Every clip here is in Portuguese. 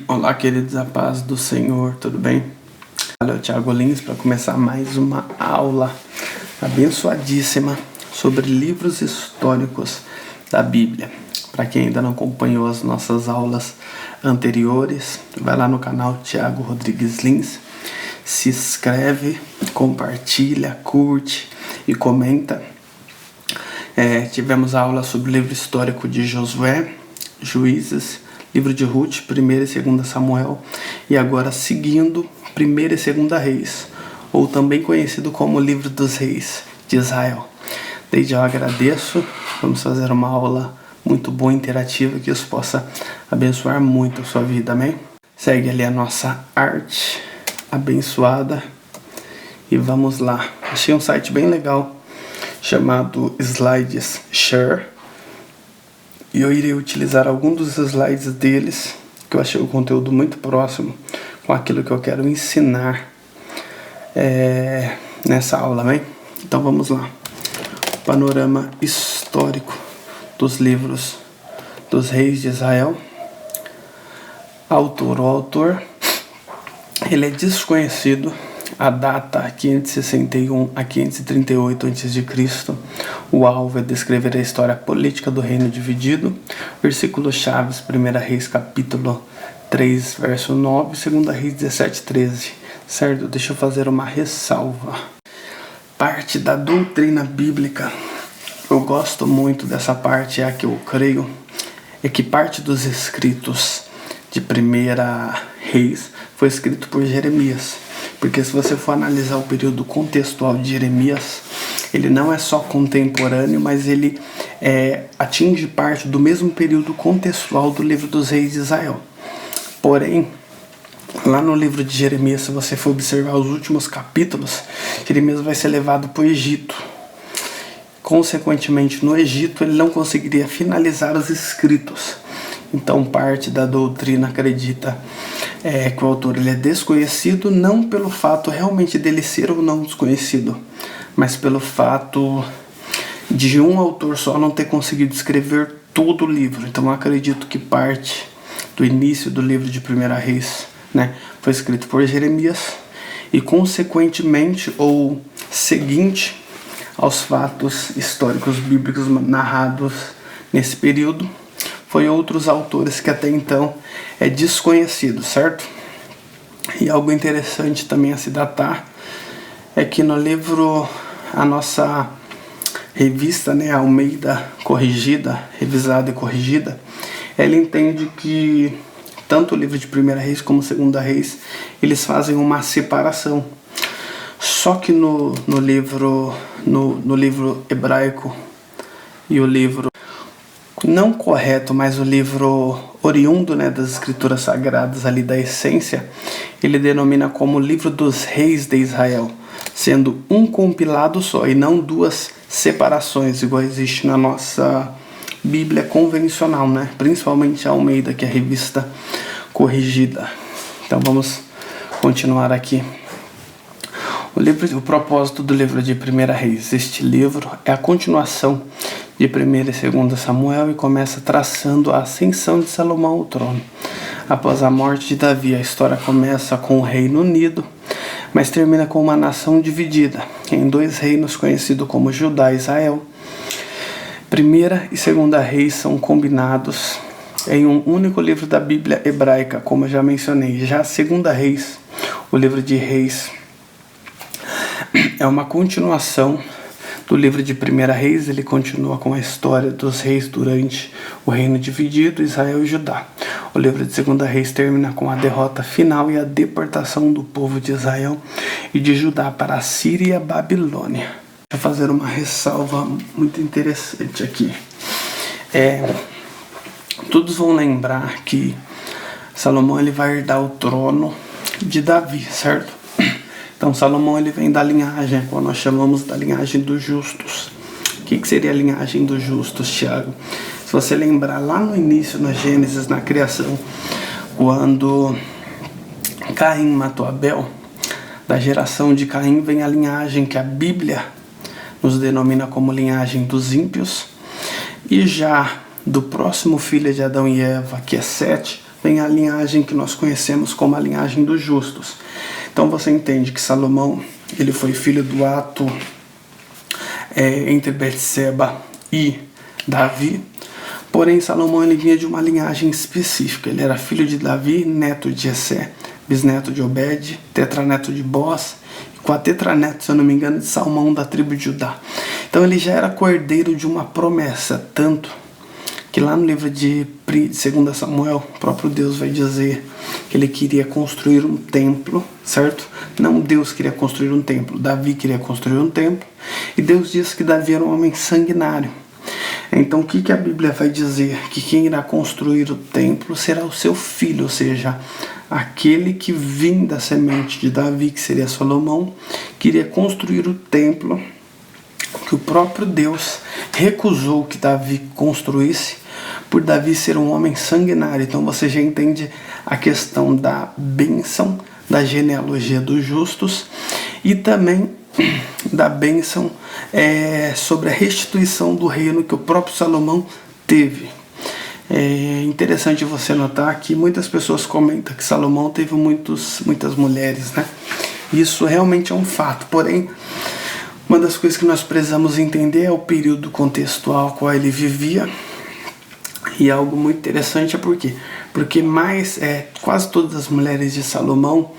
Olá, queridos, a paz do Senhor, tudo bem? Olha, o Thiago Lins para começar mais uma aula abençoadíssima sobre livros históricos da Bíblia. Para quem ainda não acompanhou as nossas aulas anteriores, vai lá no canal Thiago Rodrigues Lins, se inscreve, compartilha, curte e comenta. Tivemos aula sobre o livro histórico de Josué, Juízes, livro de Ruth, 1ª e 2ª Samuel, e agora seguindo 1ª e 2ª Reis, ou também conhecido como livro dos Reis de Israel. Desde já eu agradeço, vamos fazer uma aula muito boa, interativa, que isso possa abençoar muito a sua vida, amém? Segue ali a nossa arte abençoada e vamos lá. Achei um site bem legal chamado Slides Share, e eu irei utilizar alguns dos slides deles, que eu achei o conteúdo muito próximo com aquilo que eu quero ensinar nessa aula, né? Então vamos lá. O panorama histórico dos livros dos reis de Israel. O autor, ele é desconhecido. A data 561 a 538 a.C. O alvo é descrever a história política do reino dividido. Versículos chaves: 1 Reis capítulo 3, verso 9, 2 Reis 17, 13. Certo? Deixa eu fazer uma ressalva. Parte da doutrina bíblica, eu gosto muito dessa parte, é a que eu creio, é que parte dos escritos de 1 Reis foi escrito por Jeremias. Porque se você for analisar o período contextual de Jeremias, ele não é só contemporâneo, mas ele atinge parte do mesmo período contextual do livro dos reis de Israel. Porém, lá no livro de Jeremias, se você for observar os últimos capítulos, Jeremias vai ser levado para o Egito. Consequentemente, no Egito, ele não conseguiria finalizar os escritos. Então, parte da doutrina acredita que o autor ele é desconhecido, não pelo fato realmente dele ser ou não desconhecido, mas pelo fato de um autor só não ter conseguido escrever todo o livro. Então, eu acredito que parte do início do livro de 1 Reis, foi escrito por Jeremias e, consequentemente, ou seguinte aos fatos históricos bíblicos narrados nesse período, foi outros autores que até então é desconhecido, certo? E algo interessante também a se datar é que no livro, a nossa revista, Almeida Corrigida, revisada e corrigida, ela entende que tanto o livro de 1 Reis como 2 Reis, eles fazem uma separação. Só que no livro hebraico e o livro não correto, mas o livro oriundo das escrituras sagradas ali da essência, ele denomina como livro dos reis de Israel, sendo um compilado só e não duas separações, igual existe na nossa Bíblia convencional, principalmente a Almeida, que é a revista corrigida. Então vamos continuar aqui. O propósito do livro de 1 Reis. Este livro é a continuação de 1 e 2 Samuel e começa traçando a ascensão de Salomão ao trono. Após a morte de Davi, a história começa com o reino unido, mas termina com uma nação dividida em dois reinos conhecidos como Judá e Israel. 1 e 2 Reis são combinados em um único livro da Bíblia hebraica, como eu já mencionei. Já 2 Reis, o livro de Reis, é uma continuação do livro de 1 Reis. Ele continua com a história dos reis durante o reino dividido, Israel e Judá. O livro de 2 Reis termina com a derrota final e a deportação do povo de Israel e de Judá para a Síria e a Babilônia. Vou fazer uma ressalva muito interessante aqui. Todos vão lembrar que Salomão ele vai herdar o trono de Davi, certo? Então, Salomão ele vem da linhagem, quando nós chamamos da linhagem dos justos. O que seria a linhagem dos justos, Tiago? Se você lembrar lá no início, na Gênesis, na criação, quando Caim matou Abel, da geração de Caim vem a linhagem que a Bíblia nos denomina como linhagem dos ímpios, e já do próximo filho de Adão e Eva, que é Sete, vem a linhagem que nós conhecemos como a linhagem dos justos. Então você entende que Salomão, ele foi filho do ato entre Betseba e Davi. Porém, Salomão ele vinha de uma linhagem específica. Ele era filho de Davi, neto de Jessé, bisneto de Obed, tetraneto de Boaz, e quatetraneto, se eu não me engano, de Salmão, da tribo de Judá. Então ele já era cordeiro de uma promessa, tanto que lá no livro de 2 Samuel, o próprio Deus vai dizer que ele queria construir um templo, certo? Não Deus queria construir um templo, Davi queria construir um templo, e Deus disse que Davi era um homem sanguinário. Então o que a Bíblia vai dizer? Que quem irá construir o templo será o seu filho, ou seja, aquele que vinha da semente de Davi, que seria Salomão, queria construir o templo que o próprio Deus recusou que Davi construísse, por Davi ser um homem sanguinário. Então você já entende a questão da bênção, da genealogia dos justos, e também da bênção sobre a restituição do reino que o próprio Salomão teve. É interessante você notar que muitas pessoas comentam que Salomão teve muitas mulheres, né? Isso realmente é um fato, porém, uma das coisas que nós precisamos entender é o período contextual ao qual ele vivia. E algo muito interessante é por quê? Porque quase todas as mulheres de Salomão,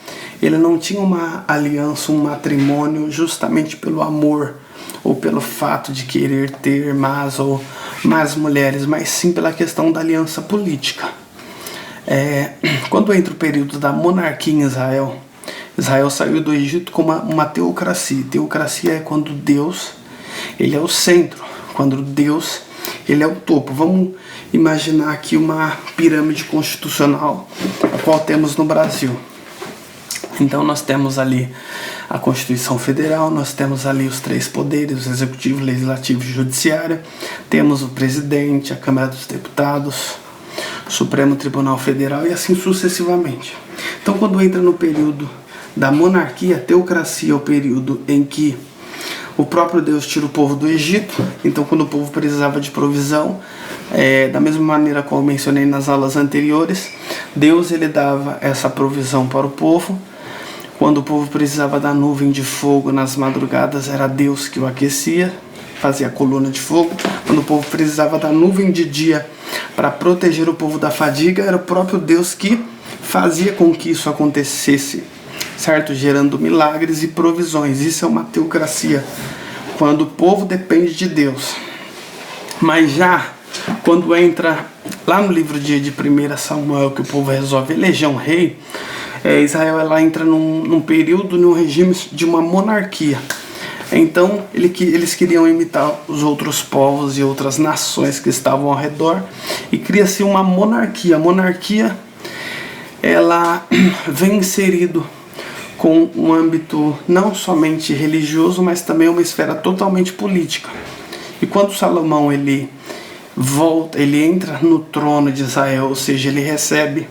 ele não tinha uma aliança, um matrimônio justamente pelo amor ou pelo fato de querer ter mais mulheres, mas sim pela questão da aliança política. Quando entra o período da monarquia em Israel, Israel saiu do Egito com uma teocracia. Teocracia é quando Deus ele é o centro, quando Deus ele é o topo. Vamos imaginar aqui uma pirâmide constitucional, a qual temos no Brasil. Então nós temos ali a Constituição Federal, nós temos ali os 3 poderes, o Executivo, Legislativo e Judiciário, temos o Presidente, a Câmara dos Deputados, o Supremo Tribunal Federal e assim sucessivamente. Então quando entra no período da monarquia, a teocracia é o período em que o próprio Deus tira o povo do Egito. Então quando o povo precisava de provisão, da mesma maneira como eu mencionei nas aulas anteriores, Deus ele dava essa provisão para o povo. Quando o povo precisava da nuvem de fogo nas madrugadas, era Deus que o aquecia, fazia a coluna de fogo. Quando o povo precisava da nuvem de dia para proteger o povo da fadiga, era o próprio Deus que fazia com que isso acontecesse, certo? Gerando milagres e provisões. Isso é uma teocracia, quando o povo depende de Deus. Mas já quando entra lá no livro de 1 Samuel, que o povo resolve eleger um rei, Israel ela entra num período, num regime de uma monarquia. Então eles queriam imitar os outros povos e outras nações que estavam ao redor, e cria-se uma monarquia. A monarquia ela vem inserido com um âmbito não somente religioso, mas também uma esfera totalmente política. E quando Salomão ele entra no trono de Israel, ou seja, ele recebe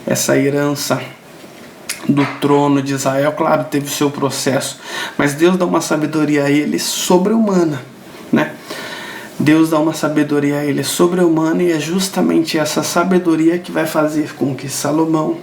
essa herança do trono de Israel. Claro, teve o seu processo, mas Deus dá uma sabedoria a ele sobre-humana, né? Deus dá uma sabedoria a ele sobre-humana, e é justamente essa sabedoria que vai fazer com que Salomão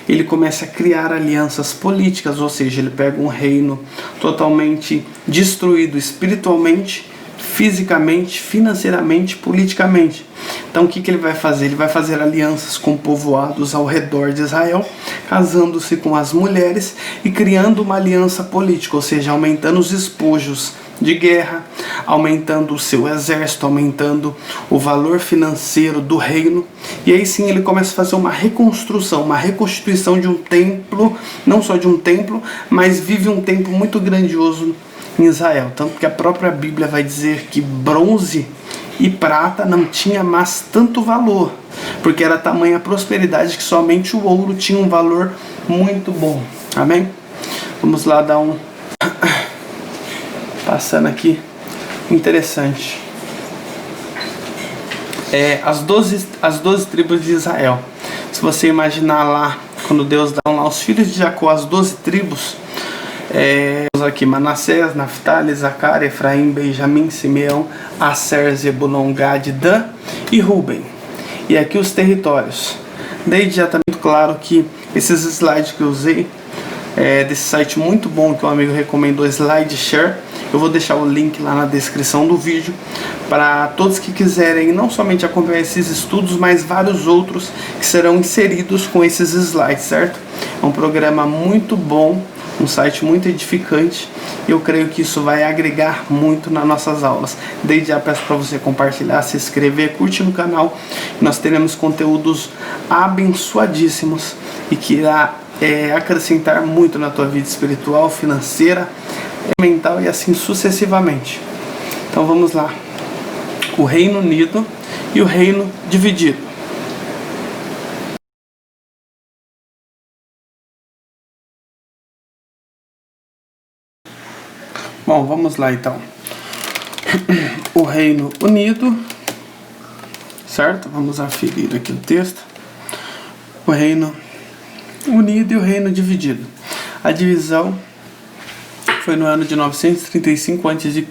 ele comece a criar alianças políticas, ou seja, ele pega um reino totalmente destruído espiritualmente, fisicamente, financeiramente, politicamente. Então o que ele vai fazer? Ele vai fazer alianças com povoados ao redor de Israel, casando-se com as mulheres e criando uma aliança política, ou seja, aumentando os despojos de guerra, aumentando o seu exército, aumentando o valor financeiro do reino. E aí sim ele começa a fazer uma reconstrução, uma reconstituição de um templo, não só de um templo, mas vive um templo muito grandioso em Israel. Tanto que a própria Bíblia vai dizer que bronze e prata não tinha mais tanto valor, porque era tamanha prosperidade que somente o ouro tinha um valor muito bom. Amém? Vamos lá dar um... Passando aqui, interessante. As 12 tribos de Israel. Se você imaginar lá, quando Deus dá lá os filhos de Jacó, as 12 tribos, aqui Manassés, Naftali, Zacar, Efraim, Benjamim, Simeão, Asser, Zebulon, Gad, Dan e Ruben. E aqui os territórios: Desde já está muito claro que esses slides que eu usei, desse site muito bom que um amigo recomendou, SlideShare, eu vou deixar o link lá na descrição do vídeo para todos que quiserem não somente acompanhar esses estudos, mas vários outros que serão inseridos com esses slides, certo? É um programa muito bom, um site muito edificante, e eu creio que isso vai agregar muito nas nossas aulas. Desde já peço para você compartilhar, se inscrever, curtir no canal. Nós teremos conteúdos abençoadíssimos e que irá acrescentar muito na tua vida espiritual, financeira, mental e assim sucessivamente. Então vamos lá. O Reino Unido e o Reino Dividido. Bom, vamos lá então. O Reino Unido, certo? Vamos aferir aqui o texto. O Reino Unido e o Reino Dividido. A divisão foi no ano de 935 a.C.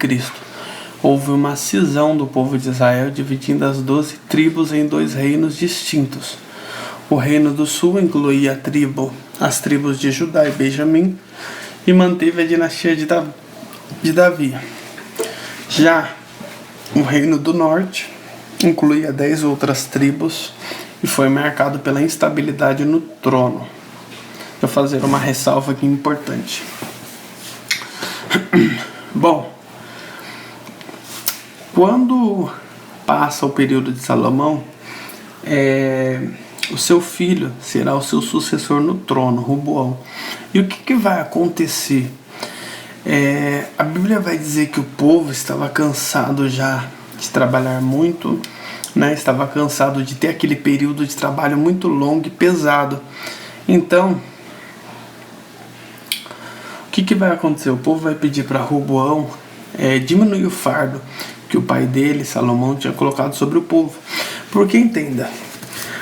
Houve uma cisão do povo de Israel, dividindo as 12 tribos em 2 reinos distintos. O reino do sul incluía as tribos de Judá e Benjamim, e manteve a dinastia de Davi. Já o reino do norte incluía 10 outras tribos e foi marcado pela instabilidade no trono. Vou fazer uma ressalva aqui importante. Bom, quando passa o período de Salomão, o seu filho será o seu sucessor no trono, Roboão. E o que vai acontecer? A Bíblia vai dizer que o povo estava cansado já de trabalhar muito, né? Estava cansado de ter aquele período de trabalho muito longo e pesado. Então, o que vai acontecer? O povo vai pedir para Roboão diminuir o fardo que o pai dele, Salomão, tinha colocado sobre o povo. Porque entenda,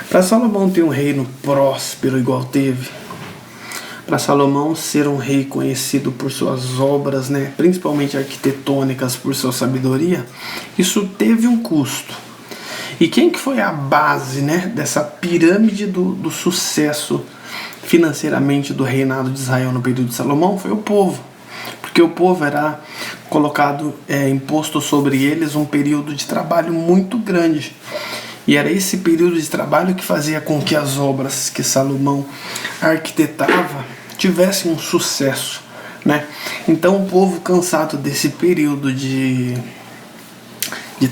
para Salomão ter um reino próspero igual teve, para Salomão ser um rei conhecido por suas obras, né, principalmente arquitetônicas, por sua sabedoria, isso teve um custo. E quem que foi a base, né, dessa pirâmide do sucesso financeiramente do reinado de Israel no período de Salomão? Foi o povo. Porque o povo era colocado, imposto sobre eles um período de trabalho muito grande. E era esse período de trabalho que fazia com que as obras que Salomão arquitetava tivessem um sucesso, né? Então o povo, cansado desse período de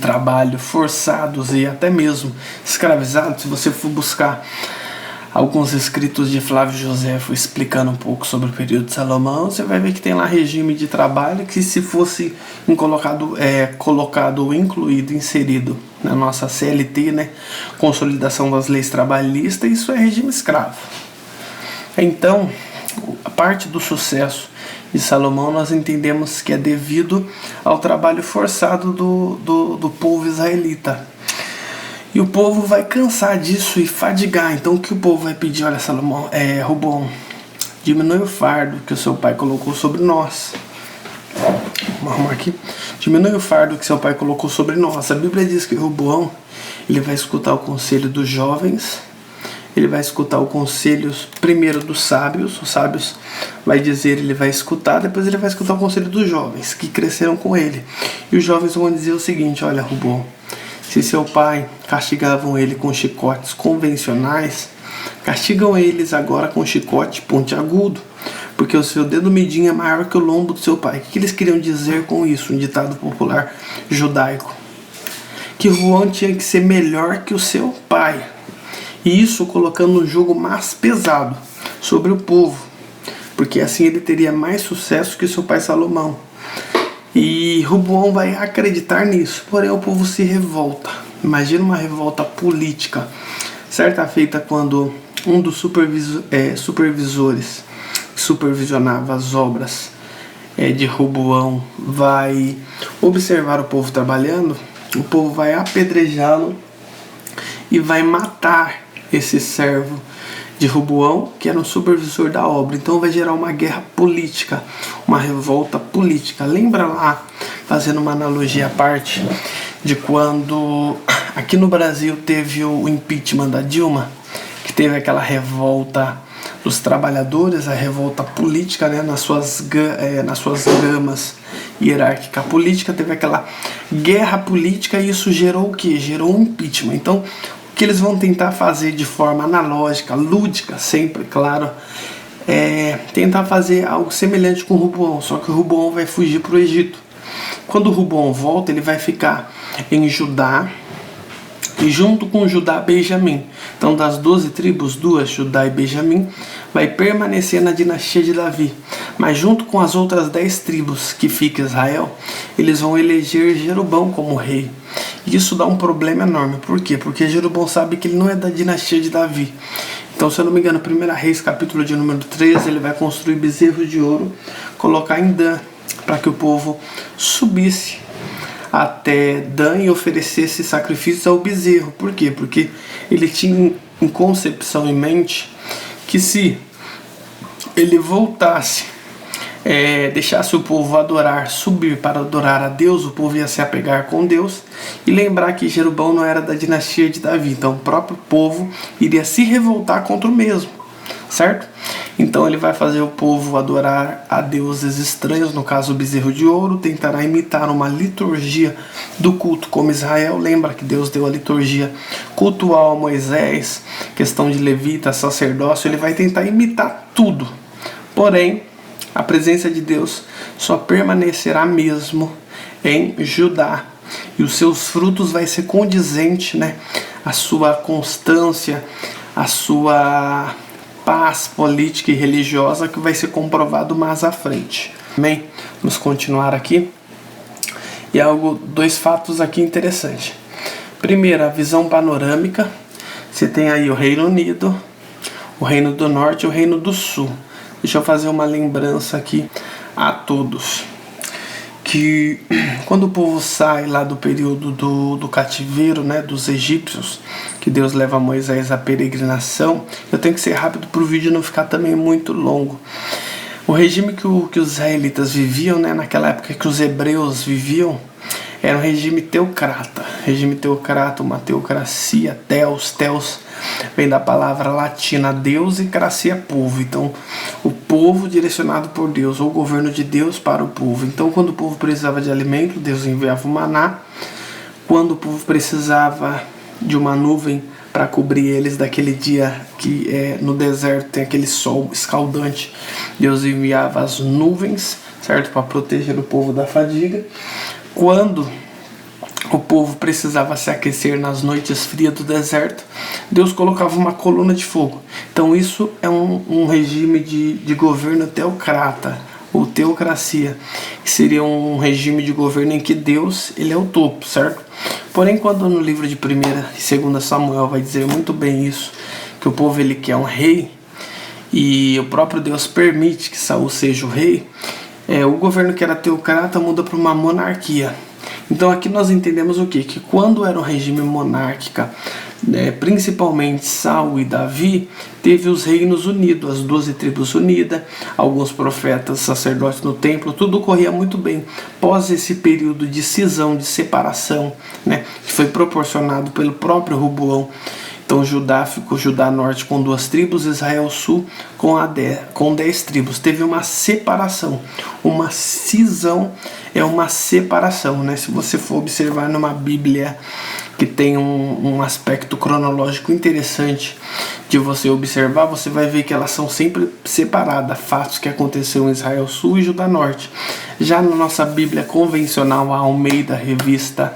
trabalho, forçados e até mesmo escravizados, se você for buscar alguns escritos de Flávio Josefo explicando um pouco sobre o período de Salomão, você vai ver que tem lá regime de trabalho que, se fosse colocado ou incluído, inserido na nossa CLT, né, Consolidação das Leis Trabalhistas, isso é regime escravo. Então, a parte do sucesso de Salomão nós entendemos que é devido ao trabalho forçado do povo israelita. E o povo vai cansar disso e fadigar. Então o que o povo vai pedir? Olha, Salomão, Roboão, diminui o fardo que o seu pai colocou sobre nós. Vamos arrumar aqui. Diminui o fardo que seu pai colocou sobre nós. A Bíblia diz que Roboão, ele vai escutar o conselho dos jovens, ele vai escutar o conselho primeiro dos sábios. Os sábios vai dizer, ele vai escutar, depois ele vai escutar o conselho dos jovens que cresceram com ele. E os jovens vão dizer o seguinte: olha, Roboão, se seu pai castigavam ele com chicotes convencionais, castigam eles agora com chicote pontiagudo, porque o seu dedo midinho é maior que o lombo do seu pai. O que eles queriam dizer com isso? Um ditado popular judaico. Que Roboão tinha que ser melhor que o seu pai. E isso colocando um jugo mais pesado sobre o povo, porque assim ele teria mais sucesso que seu pai Salomão. E Roboão vai acreditar nisso, porém o povo se revolta. Imagina uma revolta política. Certa feita, quando um dos supervisores que supervisionava as obras de Roboão vai observar o povo trabalhando, o povo vai apedrejá-lo e vai matar esse servo de Roboão, que era um supervisor da obra. Então vai gerar uma guerra política, uma revolta política. Lembra lá, fazendo uma analogia à parte, de quando aqui no Brasil teve o impeachment da Dilma? que teve aquela revolta dos trabalhadores, a revolta política, né, nas suas gamas hierárquica política, teve aquela guerra política e isso gerou o quê? Gerou um impeachment. Então, o que eles vão tentar fazer de forma analógica, lúdica, sempre, claro, é tentar fazer algo semelhante com o Roboão, só que o Roboão vai fugir para o Egito. Quando o Roboão volta, ele vai ficar em Judá, e junto com Judá, Benjamim. Então, das 12 tribos, 2, Judá e Benjamim, vai permanecer na dinastia de Davi. Mas junto com as outras 10 tribos que fica Israel, eles vão eleger Jeroboão como rei. E isso dá um problema enorme. Por quê? Porque Jeroboão sabe que ele não é da dinastia de Davi. Então, se eu não me engano, 1 Reis, capítulo de número 13, ele vai construir bezerros de ouro, colocar em Dan, para que o povo subisse até Dan e oferecesse sacrifícios ao bezerro. Por quê? Porque ele tinha em concepção em mente que se ele voltasse, deixasse o povo adorar, subir para adorar a Deus, o povo ia se apegar com Deus e lembrar que Jeroboão não era da dinastia de Davi. Então o próprio povo iria se revoltar contra o mesmo, certo? Então ele vai fazer o povo adorar a deuses estranhos, no caso o bezerro de ouro, tentará imitar uma liturgia do culto como Israel. Lembra que Deus deu a liturgia cultual a Moisés, questão de levita, sacerdócio, ele vai tentar imitar tudo. Porém, a presença de Deus só permanecerá mesmo em Judá, e os seus frutos vai ser condizente, né? A sua constância, a sua paz política e religiosa, que vai ser comprovado mais à frente. Amém? Vamos continuar aqui. E dois fatos aqui interessantes. Primeiro, a visão panorâmica. Você tem aí o Reino Unido, o Reino do Norte e o Reino do Sul. Deixa eu fazer uma lembrança aqui a todos. Que quando o povo sai lá do período do cativeiro, né, dos egípcios, que Deus leva Moisés à peregrinação, eu tenho que ser rápido para o vídeo não ficar também muito longo. O regime que os israelitas viviam, né, naquela época que os hebreus viviam, era um regime teocrata. Regime teocrata, uma teocracia, teos vem da palavra latina Deus e cracia povo. Então, o povo direcionado por Deus, ou o governo de Deus para o povo. Então, quando o povo precisava de alimento, Deus enviava o maná. Quando o povo precisava de uma nuvem para cobrir eles daquele dia que no deserto tem aquele sol escaldante, Deus enviava as nuvens, certo? Para proteger o povo da fadiga. Quando o povo precisava se aquecer nas noites frias do deserto, Deus colocava uma coluna de fogo. Então isso é um regime de governo teocrata, ou teocracia, que seria um regime de governo em que Deus, ele é o topo, certo? Porém, quando no livro de 1 e 2 Samuel vai dizer muito bem isso, que o povo ele quer um rei, e o próprio Deus permite que Saul seja o rei, o governo que era teocrata muda para uma monarquia. Então aqui nós entendemos o quê? Que quando era um regime monárquico, principalmente Saul e Davi, teve os reinos unidos, as 12 tribos unidas, alguns profetas, sacerdotes no templo, tudo corria muito bem. Após esse período de cisão, de separação, né, que foi proporcionado pelo próprio Roboão, então Judá ficou Judá Norte com 2 tribos, Israel Sul com 10 tribos. Teve uma separação, uma cisão, uma separação, né? Se você for observar numa Bíblia que tem um aspecto cronológico interessante de você observar, você vai ver que elas são sempre separadas, fatos que aconteceram em Israel Sul e Judá Norte. Já na nossa Bíblia convencional, a Almeida Revista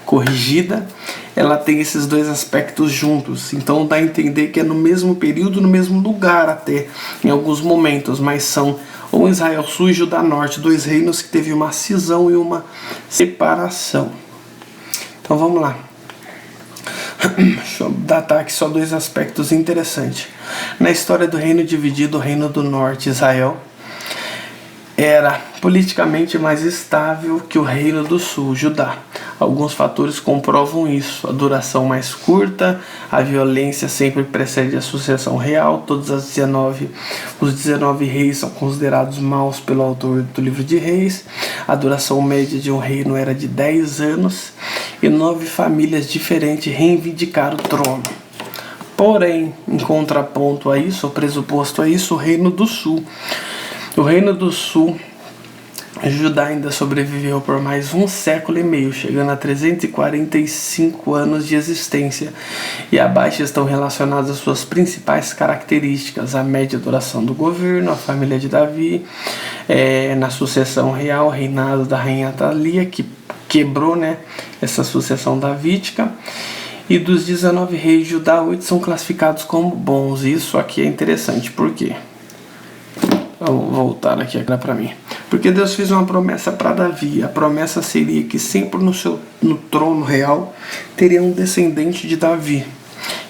Corrigida, ela tem esses dois aspectos juntos, então dá a entender que é no mesmo período, no mesmo lugar até, em alguns momentos, mas são ou Israel Sul e Judá Norte, 2 reinos que teve uma cisão e uma separação. Então vamos lá. Deixa eu datar aqui só 2 aspectos interessantes. Na história do reino dividido, o reino do norte, Israel, era politicamente mais estável que o reino do sul, Judá. Alguns fatores comprovam isso: a duração mais curta, a violência sempre precede a sucessão real, os 19 reis são considerados maus pelo autor do livro de Reis, a duração média de um reino era de 10 anos, e 9 famílias diferentes reivindicaram o trono. Porém, em contraponto a isso, ou pressuposto a isso, o Reino do Sul. O Reino do Sul, Judá ainda sobreviveu por mais 1,5 século, chegando a 345 anos de existência, e abaixo estão relacionadas as suas principais características: a média duração do governo, a família de Davi, na sucessão real, o reinado da rainha Atalia, que quebrou, essa sucessão davídica, e dos 19 reis de Judá, 8 são classificados como bons. Isso aqui é interessante, por quê? Vamos voltar aqui para mim. Porque Deus fez uma promessa para Davi. A promessa seria que sempre no trono real teria um descendente de Davi.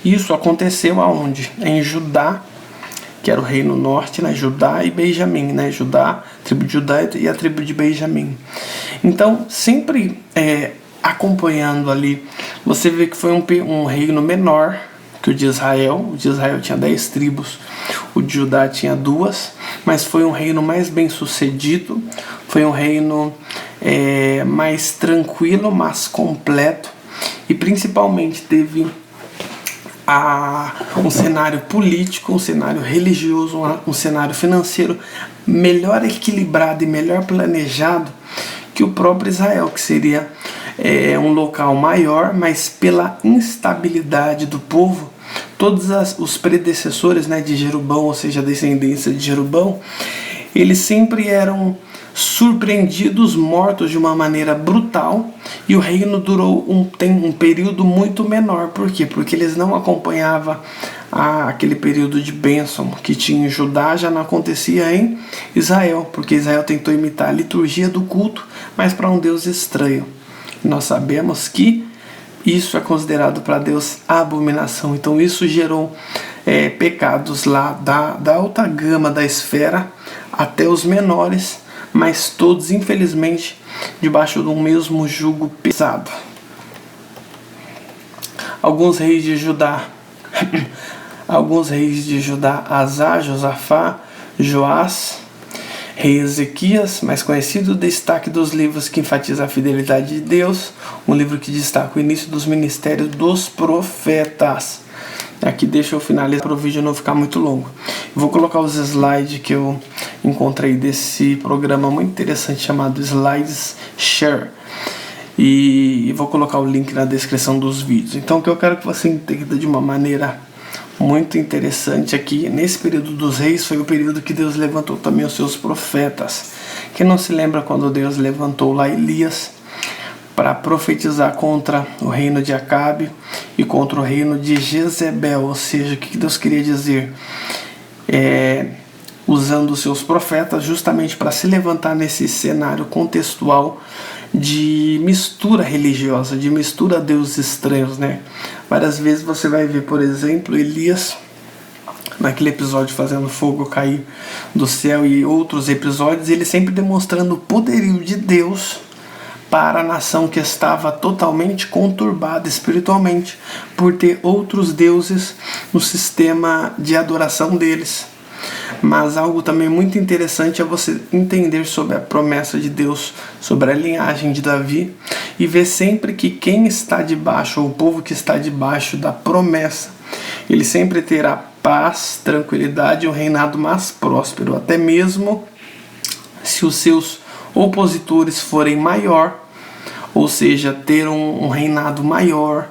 Isso aconteceu aonde? Em Judá, que era o reino norte, Judá e Benjamim, Judá, tribo de Judá e a tribo de Benjamim. Então, sempre acompanhando ali, você vê que foi um reino menor que o de Israel. O de Israel tinha 10 tribos, o de Judá tinha 2, mas foi um reino mais bem sucedido, foi um reino mais tranquilo, mais completo, e principalmente teve um cenário político, um cenário religioso, um cenário financeiro melhor equilibrado e melhor planejado que o próprio Israel, que seria um local maior, mas pela instabilidade do povo, todos os predecessores de Jeroboão, ou seja, a descendência de Jeroboão, eles sempre eram surpreendidos, mortos de uma maneira brutal, e o reino durou um período muito menor. Por quê? Porque eles não acompanhavam aquele período de bênção que tinha em Judá, já não acontecia em Israel, porque Israel tentou imitar a liturgia do culto, mas para um Deus estranho. Nós sabemos que isso é considerado para Deus abominação. Então isso gerou pecados lá da alta gama da esfera até os menores, mas todos, infelizmente, debaixo de um mesmo jugo pesado. Alguns reis de Judá, Azá, Josafá, Joás, rei Ezequias, mais conhecido, destaque dos livros que enfatiza a fidelidade de Deus, um livro que destaca o início dos ministérios dos profetas. Aqui deixa eu finalizar para o vídeo não ficar muito longo. Vou colocar os slides que eu encontrei desse programa muito interessante chamado Slides Share, e vou colocar o link na descrição dos vídeos. Então, o que eu quero que você entenda de uma maneira muito interessante aqui, nesse período dos reis, foi o período que Deus levantou também os seus profetas. Quem não se lembra quando Deus levantou lá Elias para profetizar contra o reino de Acabe e contra o reino de Jezebel? Ou seja, o que Deus queria dizer? Usando os seus profetas justamente para se levantar nesse cenário contextual de mistura religiosa, de mistura a deuses estranhos, Várias vezes você vai ver, por exemplo, Elias, naquele episódio fazendo fogo cair do céu, e outros episódios, ele sempre demonstrando o poderio de Deus para a nação que estava totalmente conturbada espiritualmente por ter outros deuses no sistema de adoração deles. Mas algo também muito interessante é você entender sobre a promessa de Deus, sobre a linhagem de Davi, e ver sempre que quem está debaixo, ou o povo que está debaixo da promessa, ele sempre terá paz, tranquilidade e um reinado mais próspero, até mesmo se os seus opositores forem maior, ou seja, ter um reinado maior,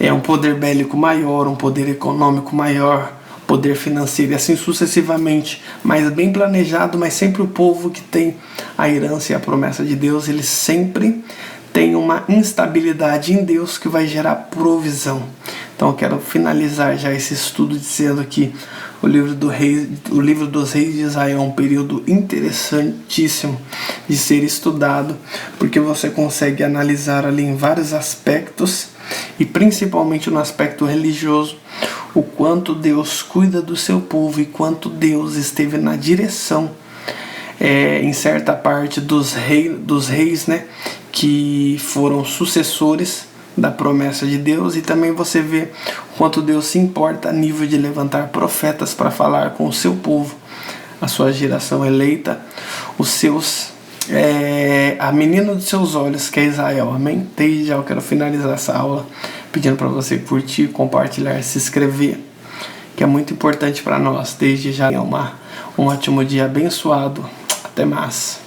um poder bélico maior, um poder econômico maior, poder financeiro e assim sucessivamente, mas bem planejado. Mas sempre o povo que tem a herança e a promessa de Deus, ele sempre tem uma instabilidade em Deus que vai gerar provisão. Então eu quero finalizar já esse estudo dizendo que o livro dos reis de Israel é um período interessantíssimo de ser estudado, porque você consegue analisar ali em vários aspectos, e principalmente no aspecto religioso, o quanto Deus cuida do seu povo e quanto Deus esteve na direção em certa parte dos reis, que foram sucessores da promessa de Deus. E também você vê o quanto Deus se importa a nível de levantar profetas para falar com o seu povo, a sua geração eleita, a menina dos seus olhos, que é Israel. Amém? Desde já eu quero finalizar essa aula pedindo para você curtir, compartilhar, se inscrever que é muito importante para nós. Desde já, um ótimo dia abençoado. Até mais.